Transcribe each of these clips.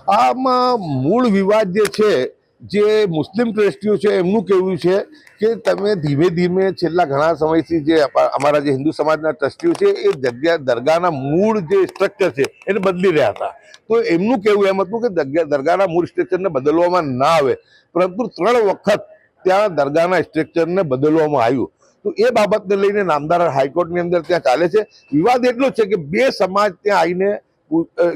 આમાં મૂળ વિવાદ જે મુસ્લિમ ટ્રસ્ટીઓ છે એમનું કહેવું છે કે તમે ધીમે ધીમે છેલ્લા ઘણા સમયથી જે અમારા જે હિન્દુ સમાજના ટ્રસ્ટીઓ છે એ જગ્યા દરગાહના મૂળ જે સ્ટ્રક્ચર છે એને બદલી રહ્યા હતા. તો એમનું કહેવું એમ હતું કે દરગાહના મૂળ સ્ટ્રક્ચરને બદલવામાં ના આવે, પરંતુ 3 વખત ત્યાં દરગાહના સ્ટ્રક્ચરને બદલવામાં આવ્યું. તો એ બાબતને લઈને નામદાર હાઈકોર્ટની અંદર ત્યાં ચાલે છે. વિવાદ એટલો છે કે 2 સમાજ ત્યાં આવીને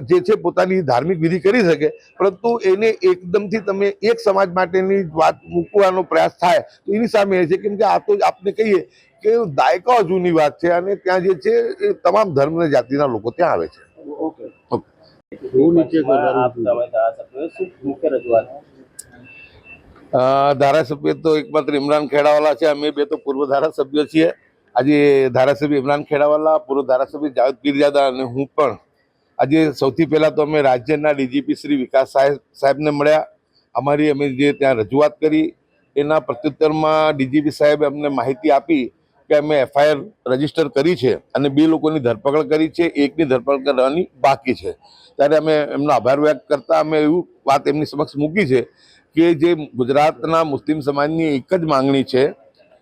જે છે પોતાની ધાર્મિક વિધિ કરી શકે, પરંતુ એને એકદમથી તમે એક સમાજ માટેની વાત મૂકવાનો પ્રયાસ થાય તો એની સામે એ છે. કેમ કે આ તો આપણે કહીએ કે દાયકાઓ જૂની વાત છે અને ત્યાં જે છે એ તમામ ધર્મ અને જાતિના લોકો ત્યાં આવે છે. ધારાસભ્ય તો એકમાત્ર ઇમરાન ખેડાવાલા છે. અમે 2 તો પૂર્વ ધારાસભ્યો છીએ. આજે ધારાસભ્ય ઇમરાન ખેડાવાલા, પૂર્વ ધારાસભ્ય જાવેદ પીરજાદા અને હું પણ આજે સૌથી પહેલાં તો અમે રાજ્યના ડીજીપી શ્રી વિકાસ સાહેબને મળ્યા. અમે જે ત્યાં રજૂઆત કરી એના પ્રત્યુત્તરમાં ડીજીપી સાહેબે અમને માહિતી આપી કે અમે FIR રજીસ્ટર કરી છે અને 2 લોકોની ધરપકડ કરી છે, એકની ધરપકડ કરવાની બાકી છે. ત્યારે અમે એમનો આભાર વ્યક્ત કરતા અમે એવું વાત એમની સમક્ષ મૂકી છે કે જે ગુજરાતના મુસ્લિમ સમાજની એક જ માંગણી છે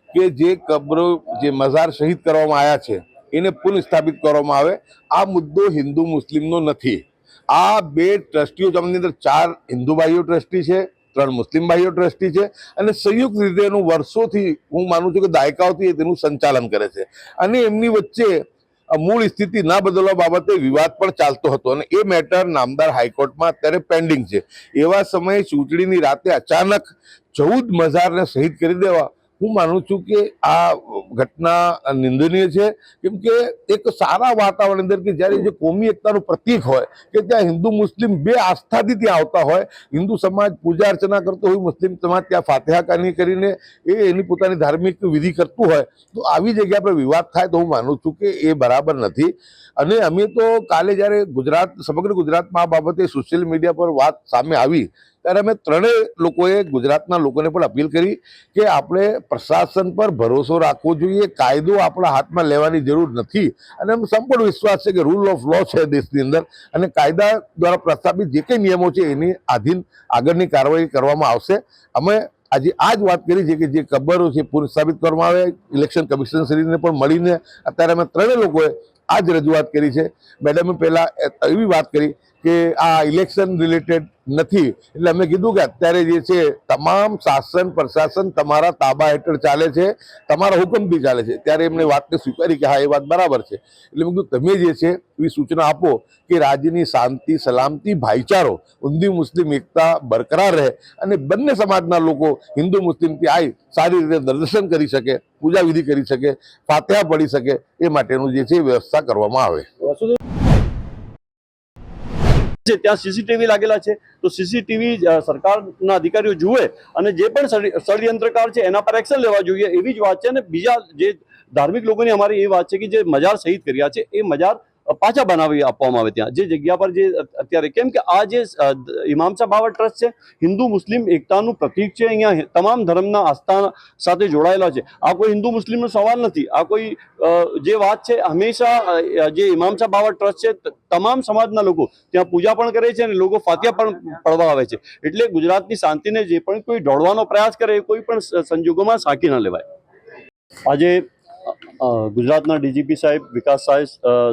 કે જે કબ્રો, જે મઝાર શહીદ કરવામાં આવ્યા છે એને પુનઃસ્થાપિત કરવામાં આવે. આ મુદ્દો હિન્દુ મુસ્લિમનો નથી. આ 2 ટ્રસ્ટીઓ, જેમની અંદર 4 હિન્દુ ભાઈઓ ટ્રસ્ટી છે, 3 મુસ્લિમ ભાઈઓ ટ્રસ્ટી છે અને સંયુક્ત રીતે એનું વર્ષોથી, હું માનું છું કે દાયકાઓથી તેનું સંચાલન કરે છે. અને એમની વચ્ચે મૂળ સ્થિતિ ના બદલવા બાબતે વિવાદ પણ ચાલતો હતો અને એ મેટર નામદાર હાઈકોર્ટમાં અત્યારે પેન્ડિંગ છે. એવા સમયે ચૂંટણીની રાતે અચાનક 14 મઝારને શહીદ કરી દેવા, હું માનું છું કે આ ઘટના નિંદનીય છે. કેમ કે એક સારા વાતાવરણ અંદર કે જ્યારે જે કોમી એકતાનું પ્રતીક હોય, કે ત્યાં હિન્દુ મુસ્લિમ 2 આસ્થાથી ત્યાં આવતા હોય, હિન્દુ સમાજ પૂજા અર્ચના કરતો હોય, મુસ્લિમ સમાજ ત્યાં ફાતિહા ખાની કરીને એની પોતાની ધાર્મિક વિધિ કરતું હોય, તો આવી જગ્યા પર વિવાદ થાય તો હું માનું છું કે એ બરાબર નથી. અને અમે તો કાલે જ્યારે સમગ્ર ગુજરાતમાં આ બાબતે સોશિયલ મીડિયા પર વાત સામે આવી ત્યારે અમે 3 લોકોએ ગુજરાતના લોકોને પણ અપીલ કરી કે આપણે પ્રશાસન પર ભરોસો રાખવો જોઈએ. કાયદો આપણા હાથમાં લેવાની જરૂર નથી અને અમને સંપૂર્ણ વિશ્વાસ છે કે રૂલ ઓફ લો છે દેશની અંદર અને કાયદા દ્વારા પ્રસ્થાપિત જે કંઈ નિયમો છે એની આધીન આગળની કાર્યવાહી કરવામાં આવશે. અમે આજે આ જ વાત કરી છે કે જે કબરો છે પુનઃસ્થાપિત કરવામાં આવે. ઇલેક્શન કમિશન શ્રીને પણ મળીને અત્યારે અમે 3 લોકોએ આ જ રજૂઆત કરી છે. મેડમે પહેલાં એવી વાત કરી કે આ ઇલેક્શન રિલેટેડ નથી, એટલે અમે કીધું કે અત્યારે જે છે તમામ શાસન પ્રશાસન તમારા તાબા હેઠળ ચાલે છે, તમારા હુકમથી ચાલે છે. ત્યારે એમને વાતને સ્વીકારી કે હા, એ વાત બરાબર છે. એટલે મેં કીધું તમે જે છે એવી સૂચના આપો કે રાજ્યની શાંતિ, સલામતી, ભાઈચારો, હિન્દુ મુસ્લિમ એકતા બરકરાર રહે અને બંને સમાજના લોકો હિન્દુ મુસ્લિમથી આવી સારી રીતે દર્શન કરી શકે, પૂજા વિધિ કરી શકે, ફાતિહા પડી શકે, એ માટેનું જે છે વ્યવસ્થા કરવામાં આવે. છે ત્યાં સીસીટીવી લાગેલા છે, તો સીસીટીવી સરકારના અધિકારીઓ જુએ અને જે પણ ષડયંત્રકાર છે એના પર એક્શન લેવા જોઈએ, એવી જ વાત છે. અને બીજા જે ધાર્મિક લોકોની અમારી એ વાત છે કે જે મજાર શહીદ કર્યા છે એ મજાર પાછા બનાવી આપવામાં આવે ત્યાં જે જગ્યા પર જે અત્યારે, કેમ કે આ જે ઇમામસા બાવા ટ્રસ્ટ છે હિન્દુ મુસ્લિમ એકતાનું પ્રતીક છે. અહીંયા તમામ ધર્મના આસ્થા સાથે જોડાયેલા છે. આ કોઈ હિન્દુ મુસ્લિમનો સવાલ નથી. આ કોઈ જે વાત છે હંમેશા જે ઇમામસા બાવા ટ્રસ્ટ છે તમામ સમાજના લોકો ત્યાં પૂજા પણ કરે છે અને લોકો ફાતિહા પણ પડવા આવે છે. એટલે ગુજરાતની શાંતિને જે પણ કોઈ ઢોળવાનો પ્રયાસ કરે એ કોઈ પણ સંજોગોમાં સાંકી ન લેવાય. આજે ગુજરાતના ડીજીપી સાહેબ વિકાસ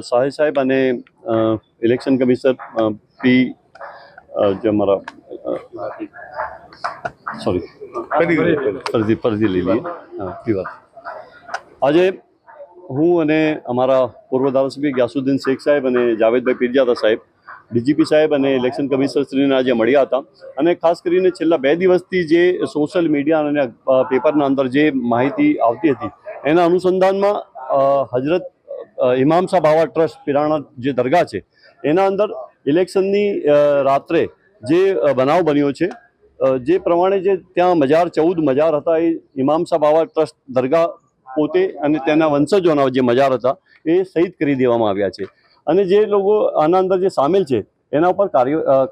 સહાય સાહેબ અને ઇલેક્શન કમિશનર પી જે અમારા ફરજી લઈ લઈએ પીવા. આજે હું અને અમારા પૂર્વ ધારાસભ્ય ગ્યાસુદ્દીન શેખ સાહેબ અને જાવેદભાઈ પીરજાદા સાહેબ ડીજીપી સાહેબ અને ઇલેક્શન કમિશનર શ્રીને આજે મળ્યા હતા. અને ખાસ કરીને છેલ્લા 2 દિવસથી જે સોશિયલ મીડિયા અને પેપરના અંદર જે માહિતી આવતી હતી એના અનુસંધાનમાં હજરત ઇમામસા બાવા ટ્રસ્ટ પિરાણા જે દરગાહ છે એના અંદર ઇલેક્શનની રાત્રે જે બનાવ બન્યો છે, જે પ્રમાણે જે ત્યાં 14 મજાર હતા એ ઇમામસા બાવા ટ્રસ્ટ દરગાહ પોતે અને તેના વંશજોના જે મજાર હતા એ શહીદ કરી દેવામાં આવ્યા છે. અને જે લોકો આના અંદર જે સામેલ છે એના ઉપર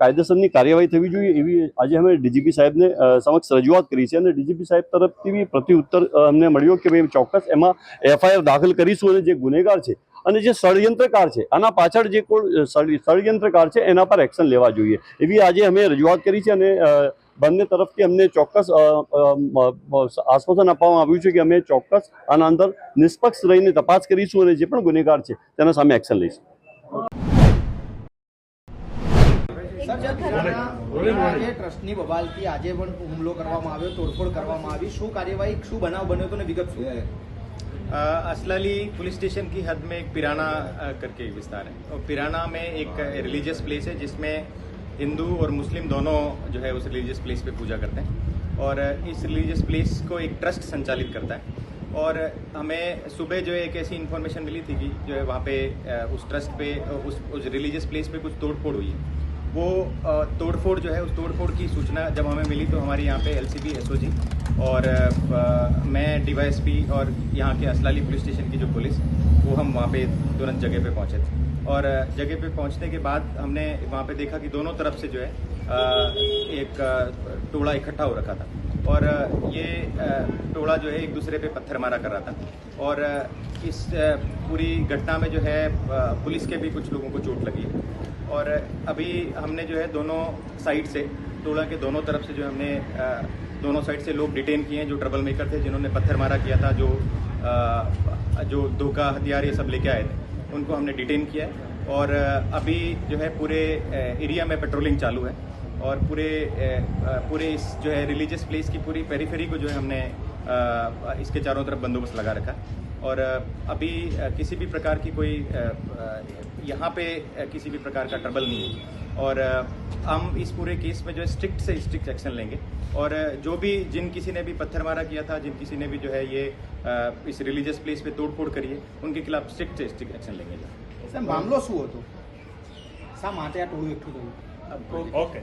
કાયદેસરની કાર્યવાહી થવી જોઈએ એવી આજે અમે ડીજીપી સાહેબને સમક્ષ રજૂઆત કરી છે. અને ડીજીપી સાહેબ તરફથી પ્રત્યુત્તર અમને મળ્યો કે ભાઈ ચોક્કસ એમાં FIR દાખલ કરીશું અને જે ગુનેગાર છે અને જે ષડયંત્રકાર છે આના પાછળ જે કોઈ ષડયંત્રકાર છે એના પર એક્શન લેવા જોઈએ એવી આજે અમે રજૂઆત કરી છે. અને બંને તરફથી અમને ચોક્કસ આશ્વાસન આપવામાં આવ્યું છે કે અમે ચોક્કસ આના અંદર નિષ્પક્ષ રહીને તપાસ કરીશું અને જે પણ ગુનેગાર છે તેના સામે એક્શન લઈશું. ટ્રસ્ટની બબાલથી આજે પણ હુમલો કરવામાં આવ્યો, તોડફોડ કરવામાં આવી, શું કાર્યવાહી, શું બનાવ બન્યો તો ને વિગત શું है? असलाली पुलिस स्टेशन की हद में एक पिराना करके एक विस्तार है और पिराना में एक रिलीजियस प्लेस है जिसमें हिंदू और मुस्लिम दोनों जो है उस रिलीजियस प्लेस पे पूजा करते हैं और इस रिलीजियस प्लेस को एक ट्रस्ट संचालित करता है. और हमें सुबह जो है एक ऐसी इन्फॉर्मेशन मिली थी कि जो है वहाँ पे उस ट्रस्ट पे उस रिलीजियस प्लेस पे कुछ तोड़फोड़ हुई है. वो तोड़फोड़ जो है उस तोड़फोड़ की सूचना जब हमें मिली तो हमारे यहाँ पे LCB SOG और मैं DYSP और यहाँ के असलाली पुलिस स्टेशन की जो पुलिस वो हम वहाँ पे तुरंत जगह पे पहुँचे थे. और जगह पे पहुँचने के बाद हमने वहाँ पे देखा कि दोनों तरफ से जो है एक टोला इकट्ठा हो रखा था और ये टोला जो है एक दूसरे पे पत्थर मारा कर रहा था. और इस पूरी घटना में जो है पुलिस के भी कुछ लोगों को चोट लगी है. और अभी हमने जो है दोनों साइड से टोला के दोनों तरफ से जो हमने दोनों साइड से लोग डिटेन किए हैं जो ट्रबल मेकर थे, जिन्होंने पत्थर मारा किया था, जो धोखा हथियार ये सब लेके आए थे, उनको हमने डिटेन किया है. और अभी जो है पूरे एरिया में पेट्रोलिंग चालू है और पूरे इस जो है रिलीजियस प्लेस की पूरी पेरीफेरी को जो है हमने इसके चारों तरफ बंदोबस्त लगा रखा है. और अभी किसी भी प्रकार की कोई यहाँ पे किसी भी प्रकार का ट्रबल नहीं है और हम इस पूरे केस में जो है स्ट्रिक्ट से स्ट्रिक्ट एक्शन लेंगे. और जो भी जिन किसी ने भी पत्थर मारा किया था, जिन किसी ने भी जो है ये इस रिलीजियस प्लेस पे तोड़फोड़ करी है, उनके खिलाफ स्ट्रिक्ट से स्ट्रिक्ट एक्शन लेंगे. મામલો શું હતો, શા માટે આ ટોળું એકઠું થયું? ओके.